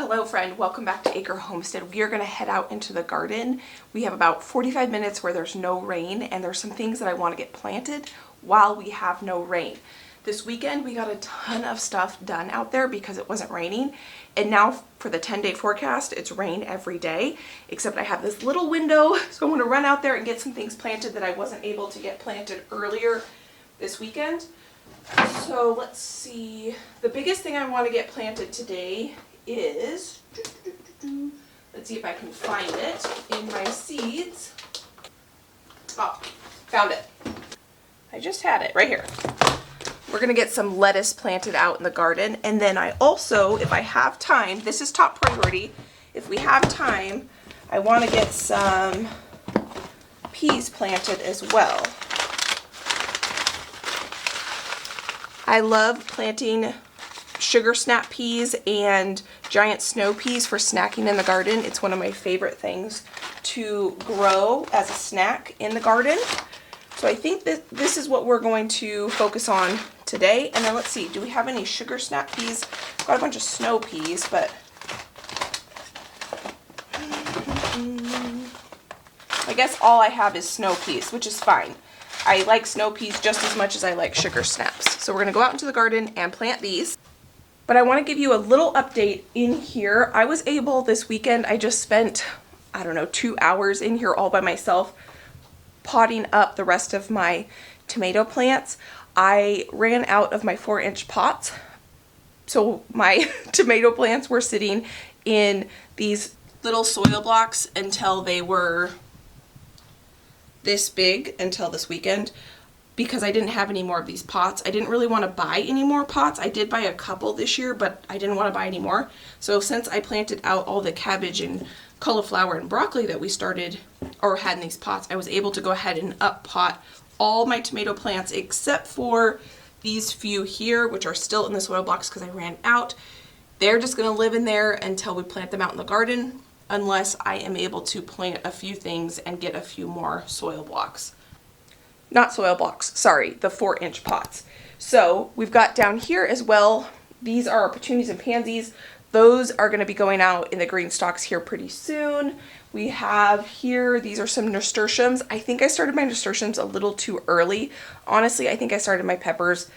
Hello friend, welcome back to Acre Homestead. We are going to head out into the garden. We have about 45 minutes where there's no rain, and there's some things that I want to get planted while we have no rain. This weekend we got a ton of stuff done out there because it wasn't raining, and now for the 10-day forecast it's rain every day, except I have this little window, so I'm going to run out there and get some things planted that I wasn't able to get planted earlier this weekend. So let's see, the biggest thing I want to get planted today is, let's see if I can find it in my seeds. Oh, found it. I just had it right here. We're gonna get some lettuce planted out in the garden, and then I also, if I have time, this is top priority, if we have time, I want to get some peas planted as well. I love planting sugar snap peas and giant snow peas for snacking in the garden. It's one of my favorite things to grow as a snack in the garden. So I think that this is what we're going to focus on today. And then let's see, do we have any sugar snap peas? I've got a bunch of snow peas, but I guess all I have is snow peas, which is fine. I like snow peas just as much as I like sugar snaps. So we're gonna go out into the garden and plant these. But I want to give you a little update in here. I was able this weekend, I just spent, I don't know, 2 hours in here all by myself potting up the rest of my tomato plants. I ran out of my 4-inch pots. So my tomato plants were sitting in these little soil blocks until they were this big until this weekend, because I didn't have any more of these pots. I didn't really want to buy any more pots. I did buy a couple this year, but I didn't want to buy any more. So since I planted out all the cabbage and cauliflower and broccoli that we started or had in these pots, I was able to go ahead and up pot all my tomato plants except for these few here, which are still in the soil blocks because I ran out. They're just going to live in there until we plant them out in the garden, unless I am able to plant a few things and get a few more soil blocks. Not soil blocks, sorry, the 4-inch pots. So we've got down here as well, these are our petunias and pansies. Those are going to be going out in the green stalks here pretty soon. We have here, these are some nasturtiums. I think I started my nasturtiums a little too early. Honestly, I think I started my peppers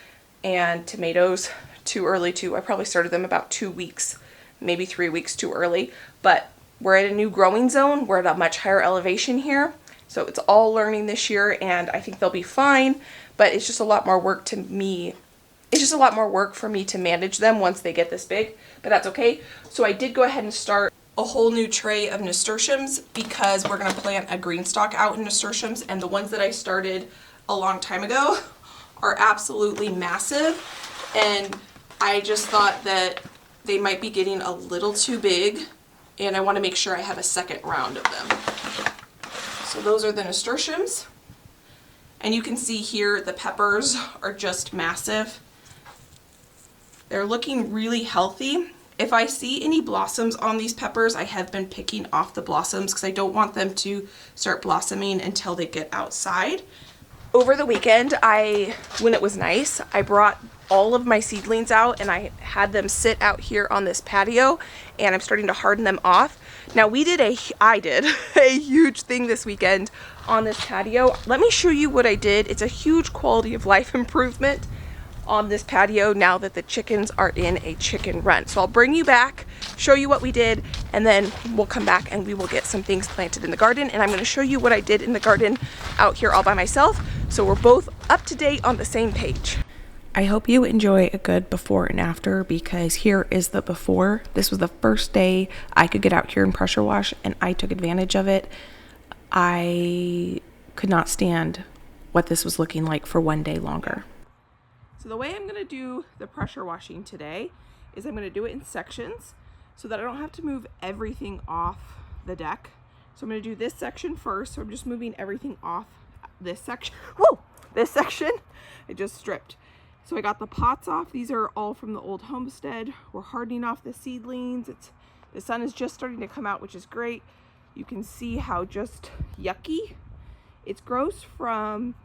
and tomatoes too early too. I probably started them about 2 weeks, maybe 3 weeks too early. But we're at a new growing zone. We're at a much higher elevation here. So it's all learning this year, and I think they'll be fine, but it's just a lot more work to me. It's just a lot more work for me to manage them once they get this big, but that's okay. So I did go ahead and start a whole new tray of nasturtiums because we're going to plant a green stalk out in nasturtiums, and the ones that I started a long time ago are absolutely massive, and I just thought that they might be getting a little too big, and I want to make sure I have a second round of them. So those are the nasturtiums, and you can see here the peppers are just massive. They're looking really healthy. If I see any blossoms on these peppers, I have been picking off the blossoms because I don't want them to start blossoming until they get outside. Over the weekend, when it was nice, I brought all of my seedlings out and I had them sit out here on this patio, and I'm starting to harden them off. Now I did a huge thing this weekend on this patio. Let me show you what I did. It's a huge quality of life improvement on this patio now that the chickens are in a chicken run. So I'll bring you back, show you what we did, and then we'll come back and we will get some things planted in the garden. And I'm going to show you what I did in the garden out here all by myself, so we're both up to date on the same page. I hope you enjoy a good before and after, because here is the before. This was the first day I could get out here and pressure wash, and I took advantage of it. I could not stand what this was looking like for one day longer. So the way I'm going to do the pressure washing today is I'm going to do it in sections so that I don't have to move everything off the deck. So I'm going to do this section first. So I'm just moving everything off this section. Whoa! This section I just stripped. So I got the pots off. These are all from the old homestead. We're hardening off the seedlings. The sun is just starting to come out, which is great. You can see how just yucky. It's gross from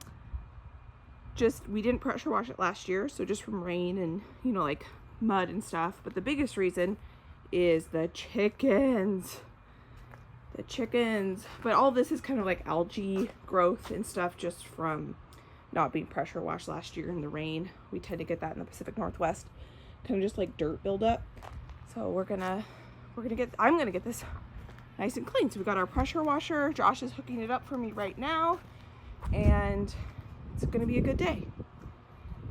we didn't pressure wash it last year, so just from rain and, like mud and stuff. But the biggest reason is the chickens. The chickens. But all this is kind of like algae growth and stuff just from not being pressure washed last year in the rain. We tend to get that in the Pacific Northwest. Kind of just like dirt buildup. So I'm gonna get this nice and clean. So we got our pressure washer. Josh is hooking it up for me right now. And it's gonna be a good day.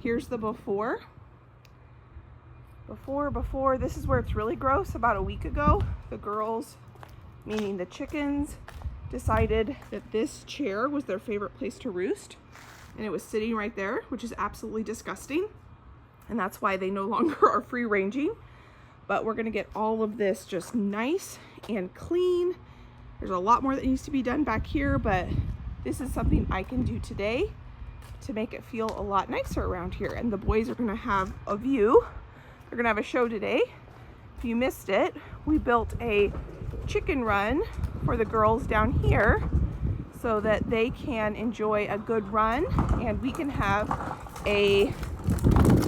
Here's the before. Before, this is where it's really gross. About a week ago, the girls, meaning the chickens, decided that this chair was their favorite place to roost. And it was sitting right there, which is absolutely disgusting. And that's why they no longer are free ranging. But we're gonna get all of this just nice and clean. There's a lot more that needs to be done back here, but this is something I can do today to make it feel a lot nicer around here. And the boys are gonna have a view. They're gonna have a show today. If you missed it, we built a chicken run for the girls down here so that they can enjoy a good run and we can have a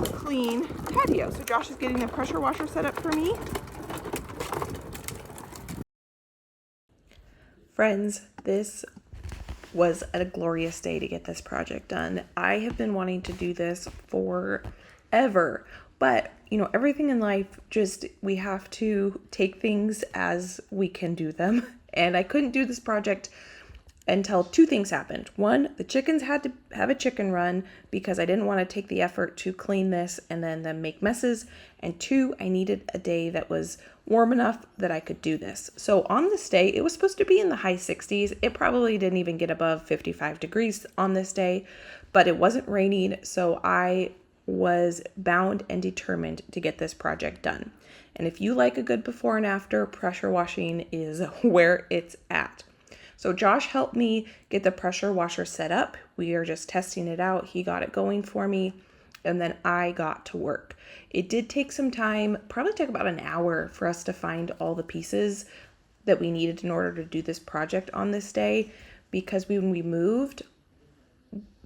clean patio. So Josh is getting the pressure washer set up for me. Friends, this was a glorious day to get this project done. I have been wanting to do this forever, but you know, everything in life, just we have to take things as we can do them. And I couldn't do this project until two things happened. One, the chickens had to have a chicken run because I didn't want to take the effort to clean this and then them make messes. And two, I needed a day that was warm enough that I could do this. So on this day, it was supposed to be in the high 60s. It probably didn't even get above 55 degrees on this day, but it wasn't raining. So I was bound and determined to get this project done. And if you like a good before and after, pressure washing is where it's at. So Josh helped me get the pressure washer set up. We are just testing it out. He got it going for me, and then I got to work. It did take some time, probably took about an hour for us to find all the pieces that we needed in order to do this project on this day, because when we moved,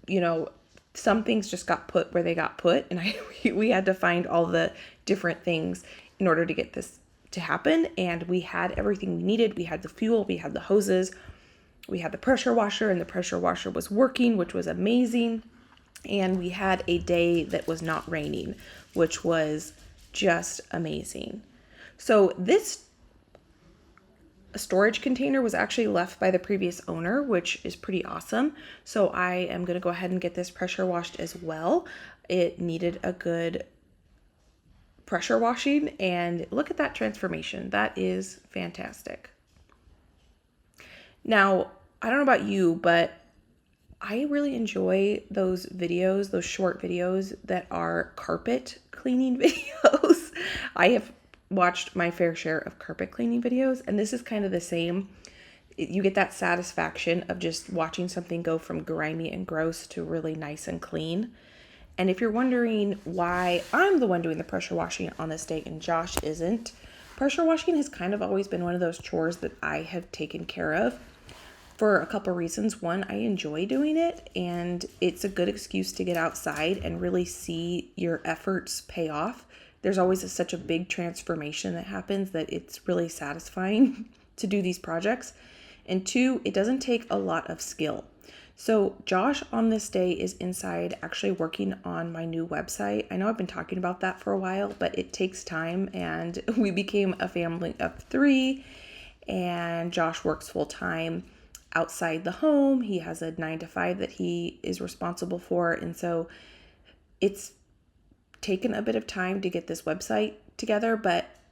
you know, some things just got put where they got put, and we had to find all the different things in order to get this to happen. And we had everything we needed. We had the fuel, we had the hoses, we had the pressure washer, and the pressure washer was working, which was amazing. And we had a day that was not raining, which was just amazing. So this storage container was actually left by the previous owner, which is pretty awesome. So I am going to go ahead and get this pressure washed as well. It needed a good pressure washing, and look at that transformation. That is fantastic. Now, I don't know about you, but I really enjoy those videos, those short videos that are carpet cleaning videos. I have watched my fair share of carpet cleaning videos, and this is kind of the same. You get that satisfaction of just watching something go from grimy and gross to really nice and clean. And if you're wondering why I'm the one doing the pressure washing on this day and Josh isn't, pressure washing has kind of always been one of those chores that I have taken care of for a couple reasons. One, I enjoy doing it, and it's a good excuse to get outside and really see your efforts pay off. There's always such a big transformation that happens that it's really satisfying to do these projects. And two, it doesn't take a lot of skill. So Josh on this day is inside actually working on my new website. I know I've been talking about that for a while, but it takes time, and we became a family of 3, and Josh works full time outside the home. He has a 9 to 5 that he is responsible for. And so it's taken a bit of time to get this website together,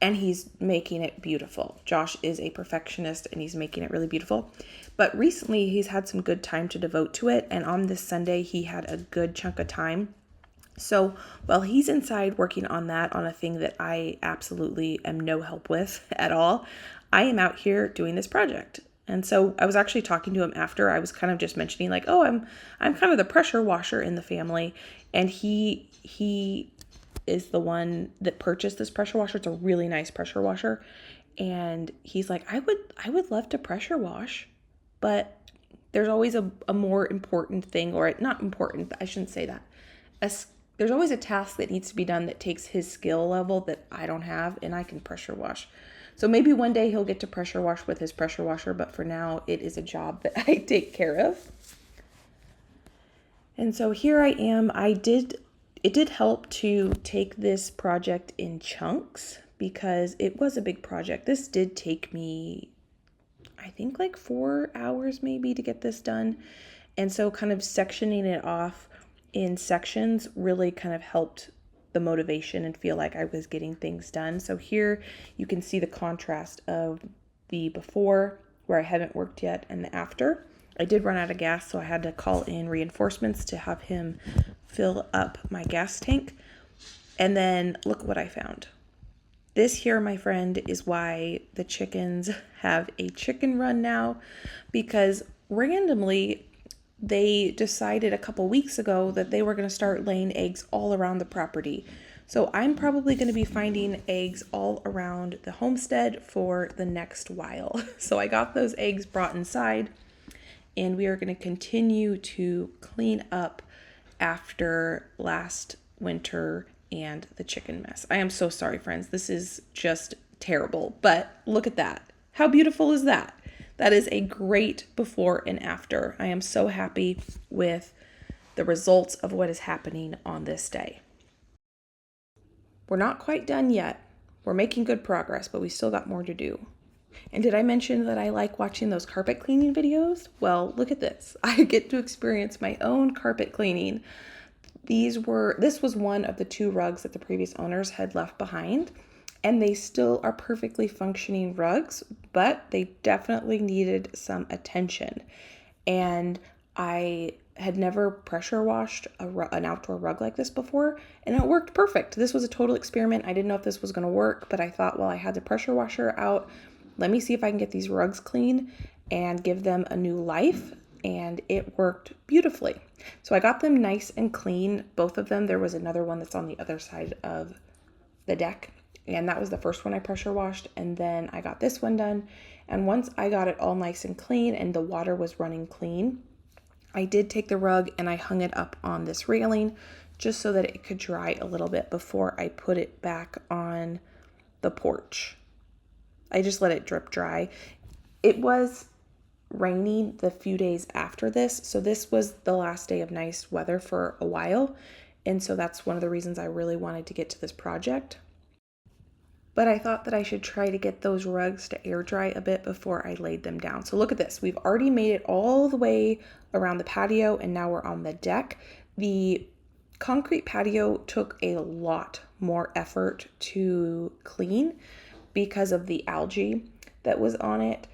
and he's making it beautiful. Josh is a perfectionist, and he's making it really beautiful. But recently he's had some good time to devote to it. And on this Sunday, he had a good chunk of time. So while he's inside working on that, on a thing that I absolutely am no help with at all, I am out here doing this project. And so I was actually talking to him after. I was kind of just mentioning like, oh, I'm kind of the pressure washer in the family. And he is the one that purchased this pressure washer. It's a really nice pressure washer. And he's like, I would love to pressure wash, but there's always a more important thing, or not important, I shouldn't say that. there's always a task that needs to be done that takes his skill level that I don't have, and I can pressure wash. So maybe one day he'll get to pressure wash with his pressure washer, but for now it is a job that I take care of. And so here I am. It did help to take this project in chunks because it was a big project. This did take me, I think, like 4 hours maybe to get this done. And so kind of sectioning it off in sections really kind of helped the motivation and feel like I was getting things done. So here you can see the contrast of the before, where I haven't worked yet, and the after. I did run out of gas, so I had to call in reinforcements to have him fill up my gas tank. And then look what I found. This here, my friend, is why the chickens have a chicken run now, because randomly they decided a couple weeks ago that they were going to start laying eggs all around the property. So I'm probably going to be finding eggs all around the homestead for the next while. So I got those eggs brought inside, and we are going to continue to clean up after last winter and the chicken mess. I am so sorry, friends. This is just terrible, but look at that. How beautiful is that? That is a great before and after. I am so happy with the results of what is happening on this day. We're not quite done yet. We're making good progress, but we still got more to do. And did I mention that I like watching those carpet cleaning videos? Well, look at this. I get to experience my own carpet cleaning. This was one of the 2 rugs that the previous owners had left behind, and they still are perfectly functioning rugs, but they definitely needed some attention. And I had never pressure washed an outdoor rug like this before, and it worked perfect. This was a total experiment. I didn't know if this was going to work, but I thought, well, I had the pressure washer out. Let me see if I can get these rugs clean and give them a new life. And it worked beautifully. So I got them nice and clean, both of them. There was another one that's on the other side of the deck, and that was the first one I pressure washed, and then I got this one done. And once I got it all nice and clean and the water was running clean, I did take the rug and I hung it up on this railing just so that it could dry a little bit before I put it back on the porch. I just let it drip dry. It was raining the few days after this, so this was the last day of nice weather for a while, and so that's one of the reasons I really wanted to get to this project. But I thought that I should try to get those rugs to air dry a bit before I laid them down. So look at this. We've already made it all the way around the patio, and now we're on the deck. The concrete patio took a lot more effort to clean because of the algae that was on it.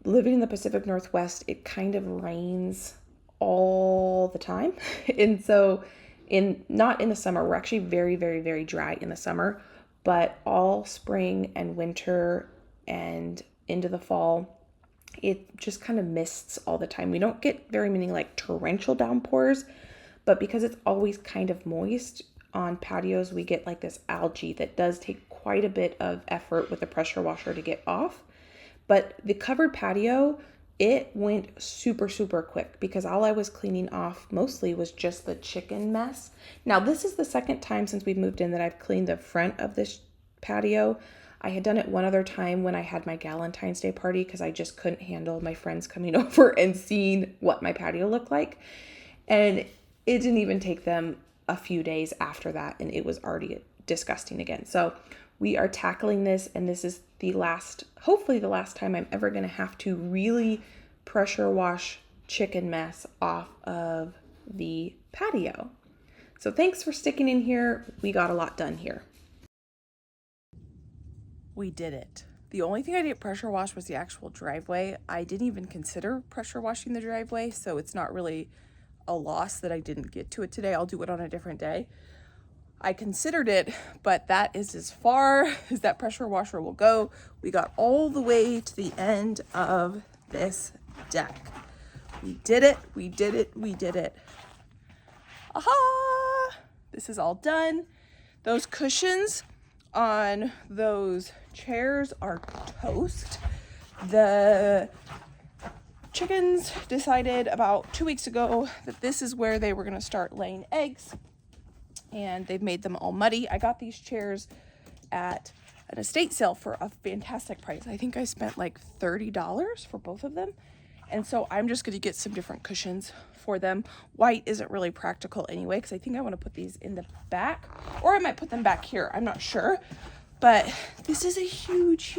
Living in the Pacific Northwest, it kind of rains all the time. And so not in the summer, we're actually very, very, very dry in the summer, but all spring and winter and into the fall, it just kind of mists all the time. We don't get very many like torrential downpours, but because it's always kind of moist on patios, we get like this algae that does take quite a bit of effort with the pressure washer to get off. But the covered patio, it went super, super quick because all I was cleaning off mostly was just the chicken mess. Now, this is the second time since we've moved in that I've cleaned the front of this patio. I had done it one other time when I had my Galentine's Day party because I just couldn't handle my friends coming over and seeing what my patio looked like. And it didn't even take them a few days after that, and it was already disgusting again. So we are tackling this, and this is hopefully the last time I'm ever going to have to really pressure wash chicken mess off of the patio. So thanks for sticking in here. We got a lot done here. We did it. The only thing I didn't pressure wash was the actual driveway. I didn't even consider pressure washing the driveway, so it's not really a loss that I didn't get to it today. I'll do it on a different day. I considered it, but that is as far as that pressure washer will go. We got all the way to the end of this deck. We did it, we did it, we did it. Aha! This is all done. Those cushions on those chairs are toast. The chickens decided about 2 weeks ago that this is where they were gonna start laying eggs. and they've made them all muddy. I got these chairs at an estate sale for a fantastic price. I think I spent like $30 for both of them. And so I'm just going to get some different cushions for them. White isn't really practical anyway, because I think I want to put these in the back, or I might put them back here. I'm not sure. But this is a huge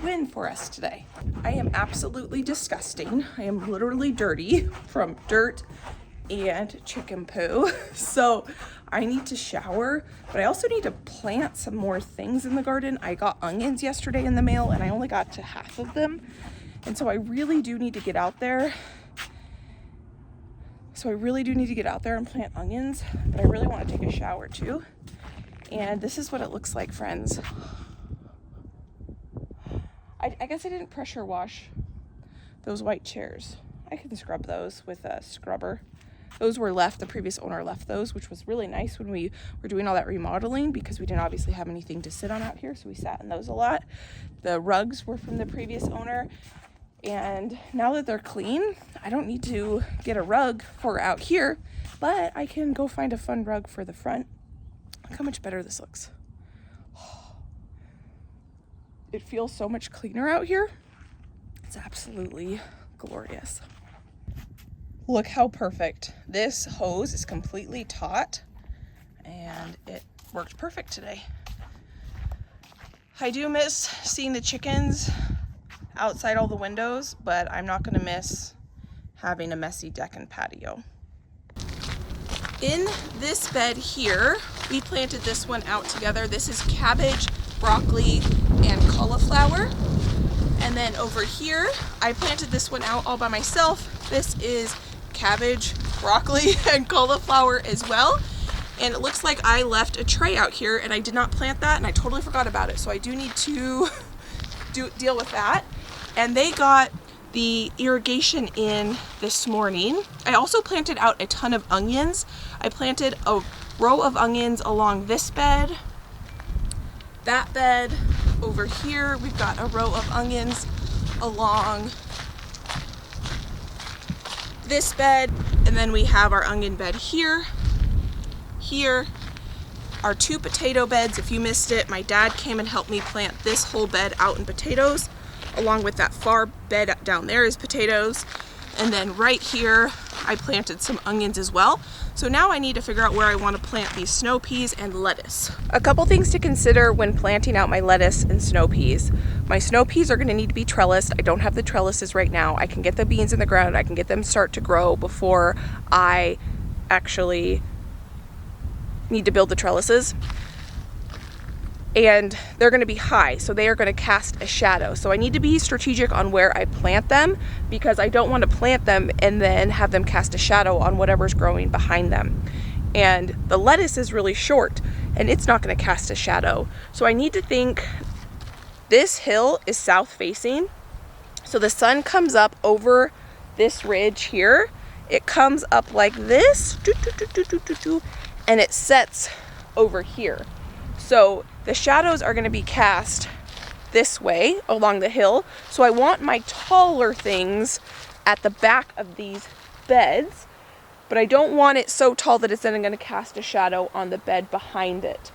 win for us today. I am absolutely disgusting. I am literally dirty from dirt and chicken poo. So I need to shower, but I also need to plant some more things in the garden. I got onions yesterday in the mail and I only got to half of them. And so I really do need to get out there. And plant onions, but I really want to take a shower too. And this is what it looks like, friends. I guess I didn't pressure wash those white chairs. I can scrub those with a scrubber. Those were left, the previous owner left those, which was really nice when we were doing all that remodeling, because we didn't obviously have anything to sit on out here, so we sat in those a lot. The rugs were from the previous owner, and now that they're clean, I don't need to get a rug for out here, but I can go find a fun rug for the front. Look how much better this looks. It feels so much cleaner out here. It's absolutely glorious. Look how perfect. This hose is completely taut and it worked perfect today. I do miss seeing the chickens outside all the windows, but I'm not gonna miss having a messy deck and patio. In this bed here, we planted this one out together. This is cabbage, broccoli, and cauliflower. And then over here, I planted this one out all by myself. This is cabbage, broccoli, and cauliflower as well. And it looks like I left a tray out here and I did not plant that, and I totally forgot about it. So I do need to deal with that. And they got the irrigation in this morning. I also planted out a ton of onions. I planted a row of onions along this bed, that bed. Over here, we've got a row of onions along this bed, and then we have our onion bed here, our 2 potato beds. If you missed it, my dad came and helped me plant this whole bed out in potatoes, along with that far bed down there is potatoes. And then right here, I planted some onions as well. So now I need to figure out where I want to plant these snow peas and lettuce. A couple things to consider when planting out my lettuce and snow peas. My snow peas are going to need to be trellised. I don't have the trellises right now. I can get the beans in the ground. I can get them start to grow before I actually need to build the trellises. And they're going to be high, so they are going to cast a shadow. So I need to be strategic on where I plant them, because I don't want to plant them and then have them cast a shadow on whatever's growing behind them. And the lettuce is really short and it's not going to cast a shadow. So I need to think, this hill is south facing. So the sun comes up over this ridge here. It comes up like this, and it sets over here. So the shadows are going to be cast this way along the hill. So I want my taller things at the back of these beds, but I don't want it so tall that it's then going to cast a shadow on the bed behind it.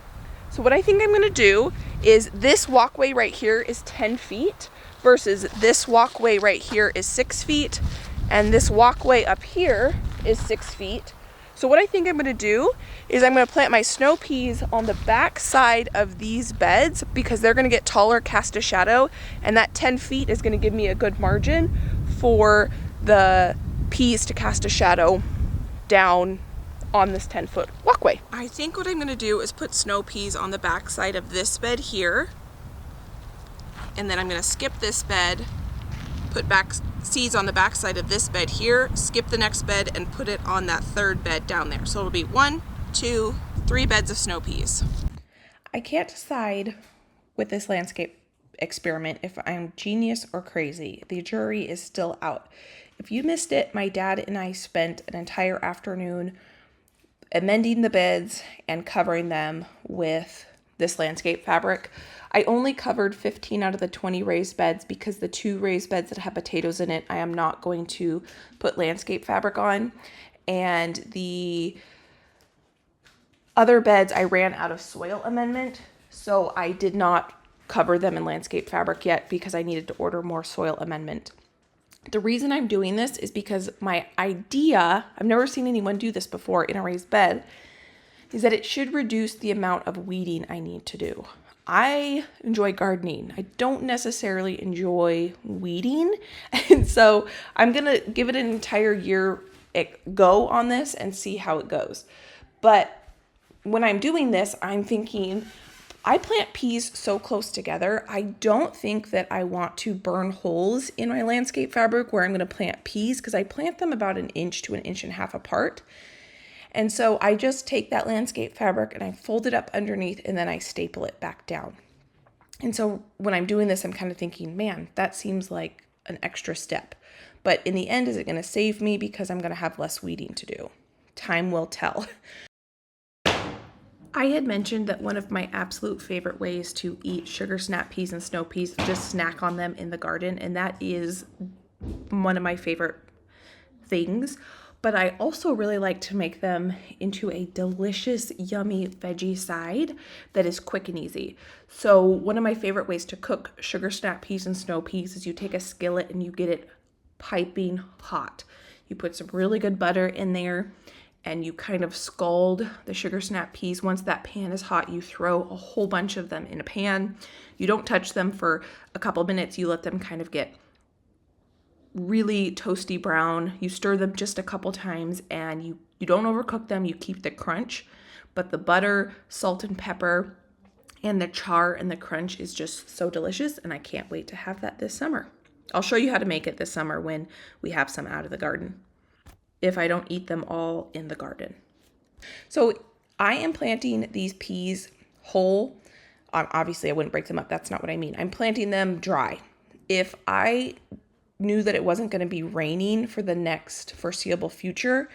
So what I think I'm going to do is, this walkway right here is 10 feet versus this walkway right here is 6 feet, and this walkway up here is 6 feet. So what I think I'm going to do is I'm going to plant my snow peas on the back side of these beds, because they're going to get taller, cast a shadow, and that 10 feet is going to give me a good margin for the peas to cast a shadow down on this 10-foot walkway. I think what I'm going to do is put snow peas on the back side of this bed here, and then I'm going to skip this bed, put back seeds on the back side of this bed here, skip the next bed, and put it on that third bed down there. So it'll be 1, 2, 3 beds of snow peas. I can't decide with this landscape experiment if I'm genius or crazy. The jury is still out. If you missed it, my dad and I spent an entire afternoon amending the beds and covering them with this landscape fabric. I only covered 15 out of the 20 raised beds, because the 2 raised beds that have potatoes in it, I am not going to put landscape fabric on. And the other beds I ran out of soil amendment, so I did not cover them in landscape fabric yet because I needed to order more soil amendment. The reason I'm doing this is because my idea, I've never seen anyone do this before in a raised bed, is that it should reduce the amount of weeding I need to do. I enjoy gardening. I don't necessarily enjoy weeding. And so I'm going to give it an entire year go on this and see how it goes. But when I'm doing this, I'm thinking, I plant peas so close together. I don't think that I want to burn holes in my landscape fabric where I'm going to plant peas, because I plant them about 1 inch to 1.5 inches apart. And so I just take that landscape fabric and I fold it up underneath and then I staple it back down. And so when I'm doing this, I'm kind of thinking, man, that seems like an extra step. But in the end, is it going to save me because I'm going to have less weeding to do? Time will tell. I had mentioned that one of my absolute favorite ways to eat sugar snap peas and snow peas is just snack on them in the garden, and that is one of my favorite things. But I also really like to make them into a delicious, yummy veggie side that is quick and easy. So one of my favorite ways to cook sugar snap peas and snow peas is you take a skillet and you get it piping hot. You put some really good butter in there, and you kind of scald the sugar snap peas. Once that pan is hot, you throw a whole bunch of them in a pan. You don't touch them for a couple minutes. You let them kind of get really toasty brown. You stir them just a couple times, and you don't overcook them. You keep the crunch, but the butter, salt and pepper, and the char and the crunch is just so delicious, and I can't wait to have that this summer. I'll show you how to make it this summer when we have some out of the garden, if I don't eat them all in the garden. So I am planting these peas whole. Obviously, I wouldn't break them up. That's not what I mean. I'm planting them dry. If I knew that it wasn't going to be raining for the next foreseeable future,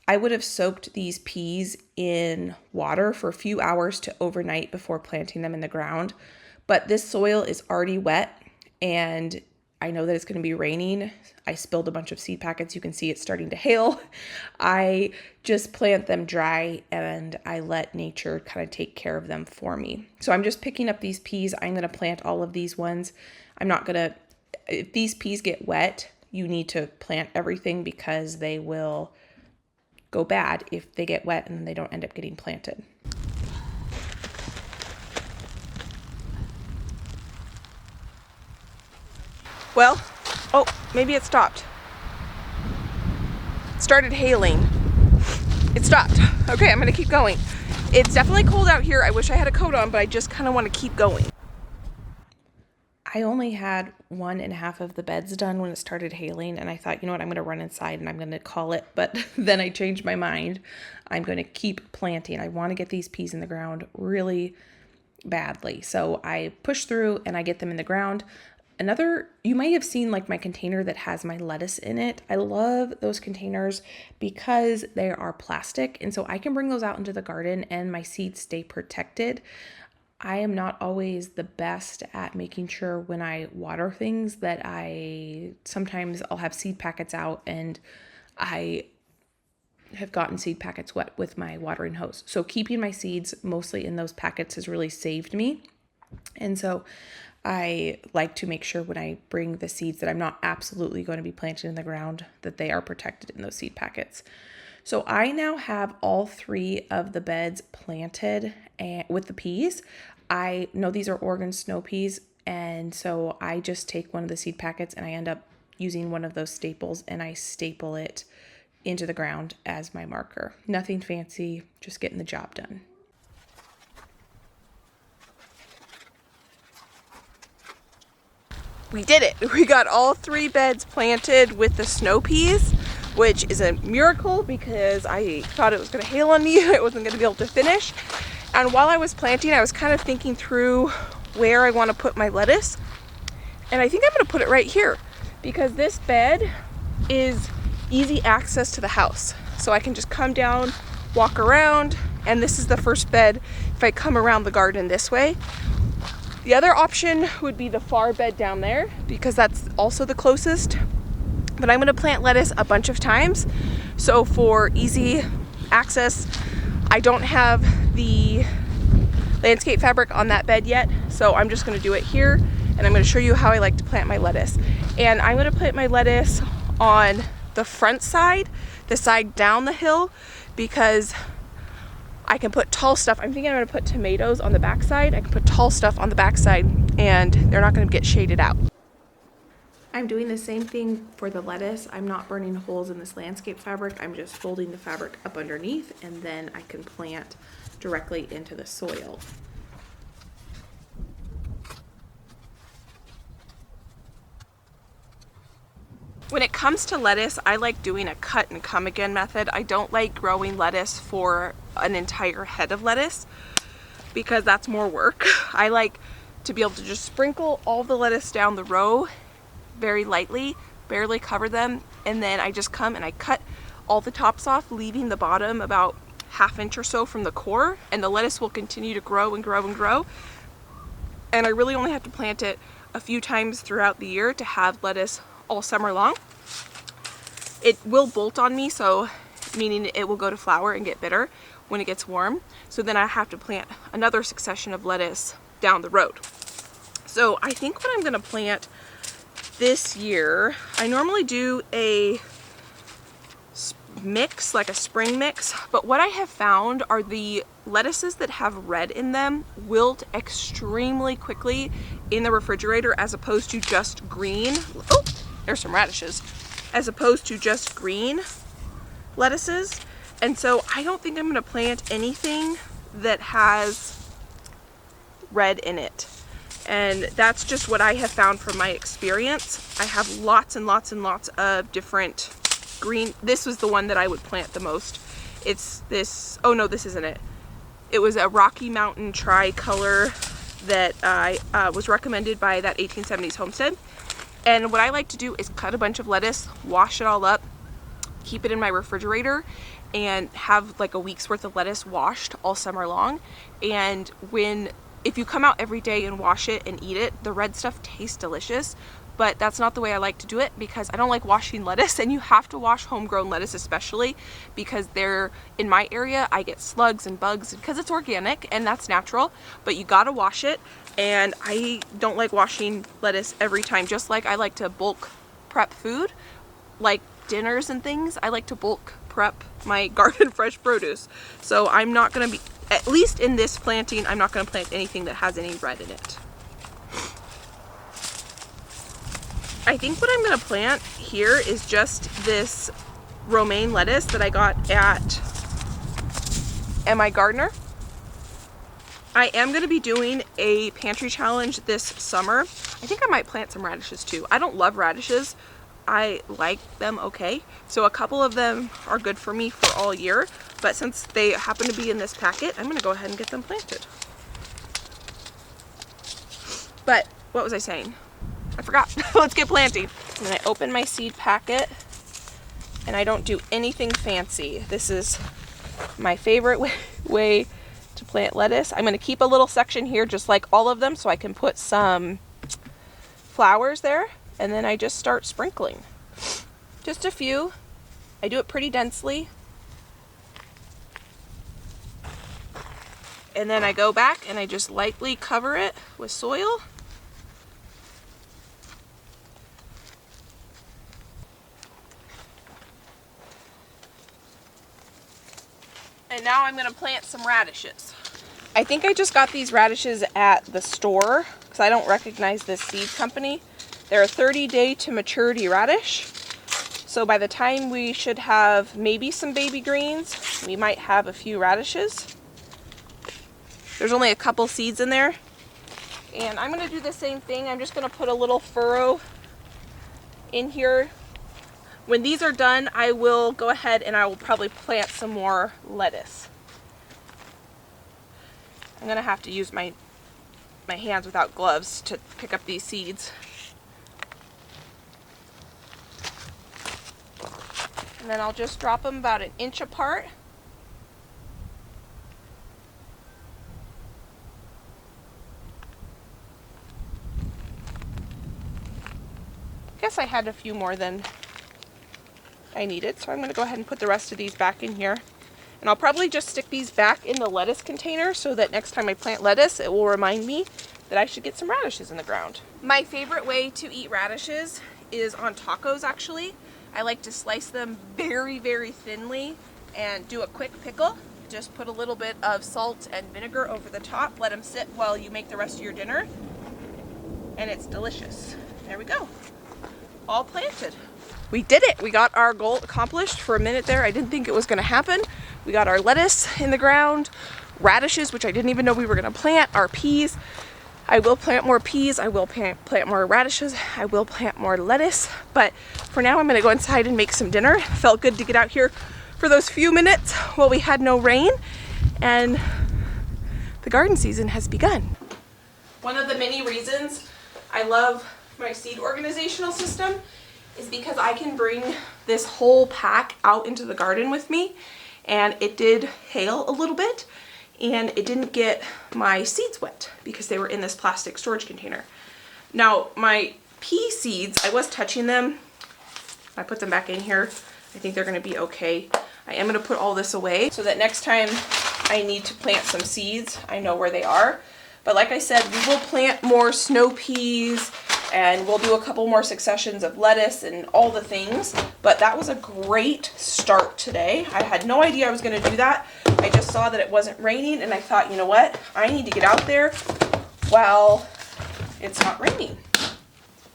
I would have soaked these peas in water for a few hours to overnight before planting them in the ground. But this soil is already wet, and I know that it's going to be raining. I spilled a bunch of seed packets. You can see it's starting to hail. I just plant them dry and I let nature kind of take care of them for me. So I'm just picking up these peas. I'm going to plant all of these ones. I'm not going to, if these peas get wet, you need to plant everything because they will go bad if they get wet and they don't end up getting planted. Well, oh, maybe it stopped. It started hailing. It stopped. Okay, I'm gonna keep going. It's definitely cold out here. I wish I had a coat on, but I just kind of want to keep going. I only had 1.5 of the beds done when it started hailing, and I thought, you know what, I'm gonna run inside and I'm gonna call it, but then I changed my mind. I'm gonna keep planting. I want to get these peas in the ground really badly. So I push through and I get them in the ground. You might have seen like my container that has my lettuce in it. I love those containers because they are plastic, and so I can bring those out into the garden and my seeds stay protected. I am not always the best at making sure when I water things that sometimes I'll have seed packets out and I have gotten seed packets wet with my watering hose. So keeping my seeds mostly in those packets has really saved me. And so I like to make sure when I bring the seeds that I'm not absolutely going to be planted in the ground, that they are protected in those seed packets. So I now have all 3 of the beds planted with the peas. I know these are Oregon snow peas, and so I just take one of the seed packets and I end up using one of those staples and I staple it into the ground as my marker. Nothing fancy, just getting the job done. We did it. We got all 3 beds planted with the snow peas, which is a miracle because I thought it was going to hail on me. I wasn't going to be able to finish. And while I was planting, I was kind of thinking through where I want to put my lettuce. And I think I'm going to put it right here because this bed is easy access to the house. So I can just come down, walk around, and this is the first bed if I come around the garden this way. The other option would be the far bed down there because that's also the closest. But I'm going to plant lettuce a bunch of times. So for easy access, I don't have the landscape fabric on that bed yet, so I'm just going to do it here, and I'm going to show you how I like to plant my lettuce. And I'm going to plant my lettuce on the front side, the side down the hill, because I can put tall stuff. I'm thinking I'm going to put tomatoes on the back side. I can put tall stuff on the back side, and they're not going to get shaded out. I'm doing the same thing for the lettuce. I'm not burning holes in this landscape fabric. I'm just folding the fabric up underneath, and then I can plant directly into the soil. When it comes to lettuce, I like doing a cut and come again method. I don't like growing lettuce for an entire head of lettuce because that's more work. I like to be able to just sprinkle all the lettuce down the row very lightly, barely cover them, and then I just come and I cut all the tops off, leaving the bottom about ½ inch or so from the core, and the lettuce will continue to grow and grow and grow. And I really only have to plant it a few times throughout the year to have lettuce all summer long. It will bolt on me, so meaning it will go to flower and get bitter when it gets warm. So then I have to plant another succession of lettuce down the road. So I think what I'm going to plant this year, I normally do a mix, like a spring mix, but what I have found are the lettuces that have red in them wilt extremely quickly in the refrigerator as opposed to just green. Oh, there's some radishes. As opposed to just green lettuces. And so I don't think I'm going to plant anything that has red in it. And that's just what I have found from my experience. I have lots and lots and lots of different green. This was the one that I would plant the most. It's this, oh no, this isn't it. It was a Rocky Mountain tricolor that was recommended by that 1870s homestead. And what I like to do is cut a bunch of lettuce, wash it all up, keep it in my refrigerator, and have like a week's worth of lettuce washed all summer long. And if you come out every day and wash it and eat it, the red stuff tastes delicious, but that's not the way I like to do it because I don't like washing lettuce, and you have to wash homegrown lettuce especially because in my area, I get slugs and bugs because it's organic and that's natural, but you gotta wash it, and I don't like washing lettuce every time. Just like I like to bulk prep food, like dinners and things, I like to bulk prep my garden fresh produce. So I'm not gonna be, at least in this planting, I'm not going to plant anything that has any red in it. I think what I'm going to plant here is just this romaine lettuce that I got at M.I. Gardener. I am going to be doing a pantry challenge this summer. I think I might plant some radishes too. I don't love radishes. I like them okay. So a couple of them are good for me for all year. But since they happen to be in this packet, I'm going to go ahead and get them planted. But what was I saying? I forgot. Let's get planting. And then I open my seed packet, and I don't do anything fancy. This is my favorite way to plant lettuce. I'm going to keep a little section here just like all of them so I can put some flowers there, and then I just start sprinkling. Just a few. I do it pretty densely. And then I go back and I just lightly cover it with soil. And now I'm going to plant some radishes. I think I just got these radishes at the store because I don't recognize this seed company. They're a 30-day to maturity radish. So by the time we should have maybe some baby greens, we might have a few radishes. There's only a couple seeds in there. And I'm going to do the same thing. I'm just going to put a little furrow in here. When these are done, I will go ahead and I will probably plant some more lettuce. I'm going to have to use my hands without gloves to pick up these seeds. And then I'll just drop them about 1 inch apart. Guess I had a few more than I needed, so I'm going to go ahead and put the rest of these back in here. And I'll probably just stick these back in the lettuce container so that next time I plant lettuce, it will remind me that I should get some radishes in the ground. My favorite way to eat radishes is on tacos, actually. I like to slice them very, very thinly and do a quick pickle. Just put a little bit of salt and vinegar over the top, let them sit while you make the rest of your dinner, and it's delicious. There we go, all planted. We did it. We got our goal accomplished. For a minute there, I didn't think it was going to happen. We got our lettuce in the ground, radishes, which I didn't even know we were going to plant, our peas. I will plant more peas, I will plant more radishes, I will plant more lettuce, but for now I'm going to go inside and make some dinner. Felt good to get out here for those few minutes while we had no rain, and the garden season has begun. One of the many reasons I love my seed organizational system is because I can bring this whole pack out into the garden with me, and it did hail a little bit and it didn't get my seeds wet because they were in this plastic storage container. Now my pea seeds, I was touching them. I put them back in here. I think they're going to be okay. I am going to put all this away so that next time I need to plant some seeds, I know where they are. But like I said, we will plant more snow peas and we'll do a couple more successions of lettuce and all the things. But that was a great start today. I had no idea I was going to do that. I just saw that it wasn't raining and I thought, you know what? I need to get out there while it's not raining.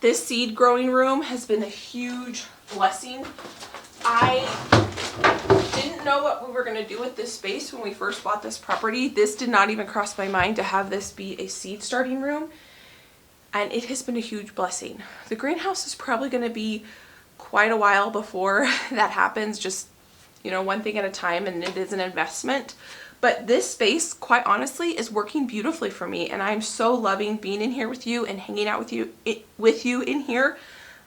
This seed growing room has been a huge blessing. I didn't know what we were going to do with this space when we first bought this property. This did not even cross my mind to have this be a seed starting room, and it has been a huge blessing. The greenhouse is probably going to be quite a while before that happens, just, you know, one thing at a time, and it is an investment. But this space, quite honestly, is working beautifully for me, and I'm so loving being in here with you and hanging out with you in here.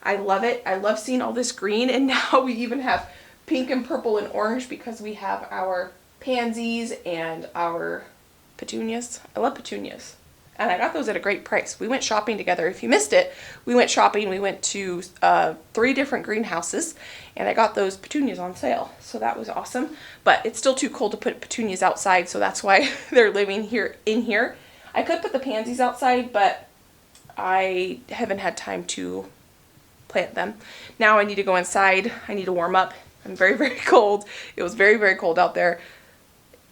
I love it. I love seeing all this green, and now we even have pink and purple and orange because we have our pansies and our petunias. I love petunias. And I got those at a great price. We went shopping together. If you missed it, we went shopping. We went to 3 different greenhouses, and I got those petunias on sale. So that was awesome. But it's still too cold to put petunias outside, so that's why they're living here in here. I could put the pansies outside, but I haven't had time to plant them. Now I need to go inside. I need to warm up. I'm very, very cold. It was very, very cold out there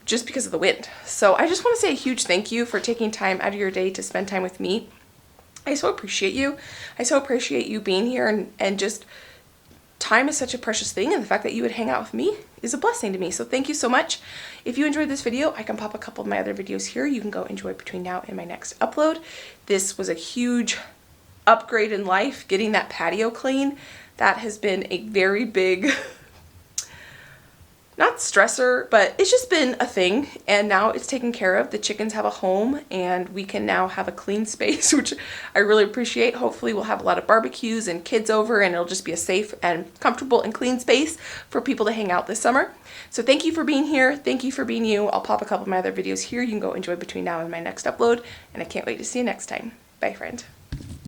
just because of the wind. So I just want to say a huge thank you for taking time out of your day to spend time with me. I so appreciate you. I so appreciate you being here, and just time is such a precious thing, and the fact that you would hang out with me is a blessing to me. So thank you so much. If you enjoyed this video, I can pop a couple of my other videos here. You can go enjoy between now and my next upload. This was a huge upgrade in life, getting that patio clean. That has been a very big not stressor, but it's just been a thing, and now it's taken care of. The chickens have a home, and we can now have a clean space, which I really appreciate. Hopefully we'll have a lot of barbecues and kids over, and it'll just be a safe and comfortable and clean space for people to hang out this summer. So thank you for being here. Thank you for being you. I'll pop a couple of my other videos here. You can go enjoy between now and my next upload, and I can't wait to see you next time. Bye, friend.